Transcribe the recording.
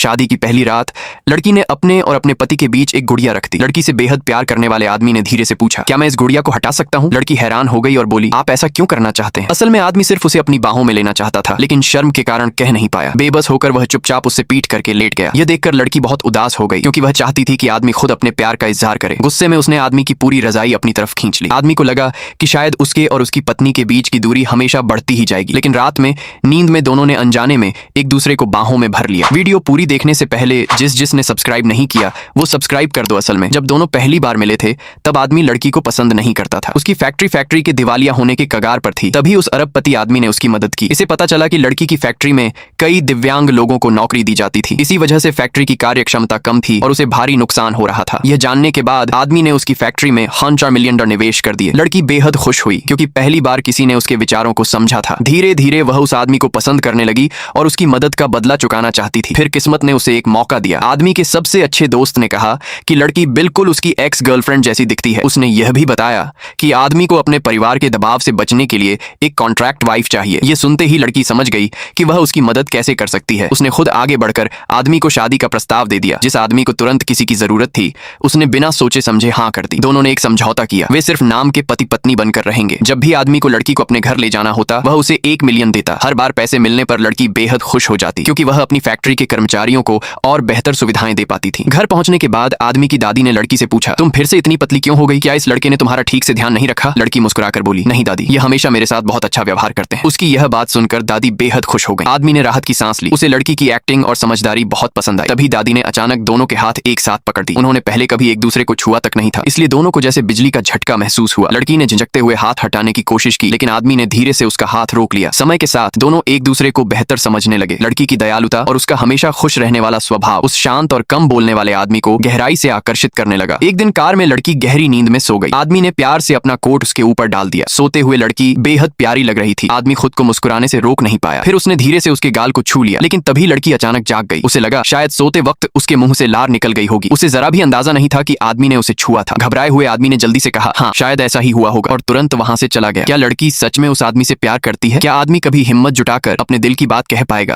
शादी की पहली रात लड़की ने अपने और अपने पति के बीच एक गुड़िया रख दी। लड़की से बेहद प्यार करने वाले आदमी ने धीरे से पूछा, क्या मैं इस गुड़िया को हटा सकता हूँ? लड़की हैरान हो गई और बोली, आप ऐसा क्यों करना चाहते हैं? असल में आदमी सिर्फ उसे अपनी बाहों में लेना चाहता था, लेकिन शर्म के कारण कह नहीं पाया। बेबस होकर वह चुपचाप उससे पीट करके लेट गया। यह देखकर लड़की बहुत उदास हो गई, क्योंकि वह चाहती थी कि आदमी खुद अपने प्यार का इजहार करे। गुस्से में उसने आदमी की पूरी रजाई अपनी तरफ खींच ली। आदमी को लगा कि शायद उसके और उसकी पत्नी के बीच की दूरी हमेशा बढ़ती ही जाएगी, लेकिन रात में नींद में दोनों ने अनजाने में एक दूसरे को बाहों में भर लिया। वीडियो पूरी देखने से पहले जिसने सब्सक्राइब नहीं किया वो सब्सक्राइब कर दो। असल में जब दोनों पहली बार मिले थे तब आदमी लड़की को पसंद नहीं करता था। उसकी फैक्ट्री के दिवालिया होने के कगार पर थी। तभी उस अरबपति आदमी ने उसकी मदद की। इसे पता चला कि लड़की की फैक्ट्री में कई दिव्यांग लोगों को नौकरी दी जाती थी। इसी वजह से फैक्ट्री की कार्य क्षमता कम थी और उसे भारी नुकसान हो रहा था। यह जानने के बाद आदमी ने उसकी फैक्ट्री में $100 मिलियन निवेश कर दिए। लड़की बेहद खुश हुई, क्योंकि पहली बार किसी ने उसके विचारों को समझा था। धीरे धीरे वह उस आदमी को पसंद करने लगी और उसकी मदद का बदला चुकाना चाहती थी। फिर किस्मत ने उसे एक मौका दिया। आदमी के सबसे अच्छे दोस्त ने कहा कि लड़की बिल्कुल उसकी एक्स गर्लफ्रेंड जैसी दिखती है। उसने यह भी बताया कि आदमी को अपने परिवार के दबाव से बचने के लिए एक कॉन्ट्रैक्ट वाइफ चाहिए। यह सुनते ही लड़की समझ गई कि वह उसकी मदद कैसे कर सकती है। उसने खुद आगे बढ़कर आदमी को शादी का प्रस्ताव दे दिया। जिस आदमी को तुरंत किसी की जरूरत थी उसने बिना सोचे समझे हाँ कर दी। दोनों ने एक समझौता किया, वे सिर्फ नाम के पति पत्नी बनकर रहेंगे। जब भी आदमी को लड़की को अपने घर ले जाना होता वह उसे $1 मिलियन देता। हर बार पैसे मिलने पर लड़की बेहद खुश हो जाती, क्योंकि वह अपनी फैक्ट्री के कर्मचारियों को और बेहतर सुविधाएं दे पाती थी। घर पहुंचने के बाद आदमी की दादी ने लड़की से पूछा, तुम फिर से इतनी पतली क्यों हो गई? क्या इस लड़के ने तुम्हारा ठीक से ध्यान नहीं रखा? लड़की मुस्कुराकर बोली, नहीं दादी, ये हमेशा मेरे साथ बहुत अच्छा व्यवहार करते हैं। उसकी यह बात सुनकर दादी बेहद खुश हो गई। आदमी ने राहत की सांस ली। उसे लड़की की एक्टिंग और समझदारी बहुत पसंद आई। तभी दादी ने अचानक दोनों के हाथ एक साथ पकड़ दी। उन्होंने पहले कभी एक दूसरे को छुआ तक नहीं था, इसलिए दोनों को जैसे बिजली का झटका महसूस हुआ। लड़की ने झिझकते हुए हाथ हटाने की कोशिश की, लेकिन आदमी ने धीरे से उसका हाथ रोक लिया। समय के साथ दोनों एक दूसरे को बेहतर समझने लगे। लड़की की दयालुता और उसका हमेशा खुश रहने वाला स्वभाव उस शांत और कम बोलने वाले आदमी को गहराई से आकर्षित करने लगा। एक दिन कार में लड़की गहरी नींद में सो गई। आदमी ने प्यार से अपना कोट उसके ऊपर डाल दिया। सोते हुए लड़की बेहद प्यारी लग रही थी। आदमी खुद को मुस्कुराने से रोक नहीं पाया। फिर उसने धीरे से उसके गाल को छू लिया, लेकिन तभी लड़की अचानक जाग गई। उसे लगा शायद सोते वक्त उसके मुंह से लार निकल गई होगी। उसे जरा भी अंदाजा नहीं था कि आदमी ने उसे छुआ था। घबराए हुए आदमी ने जल्दी से कहा, हाँ शायद ऐसा ही हुआ होगा, और तुरंत वहां से चला गया। क्या लड़की सच में उस आदमी से प्यार करती है? क्या आदमी कभी हिम्मत जुटाकर अपने दिल की बात कह पाएगा?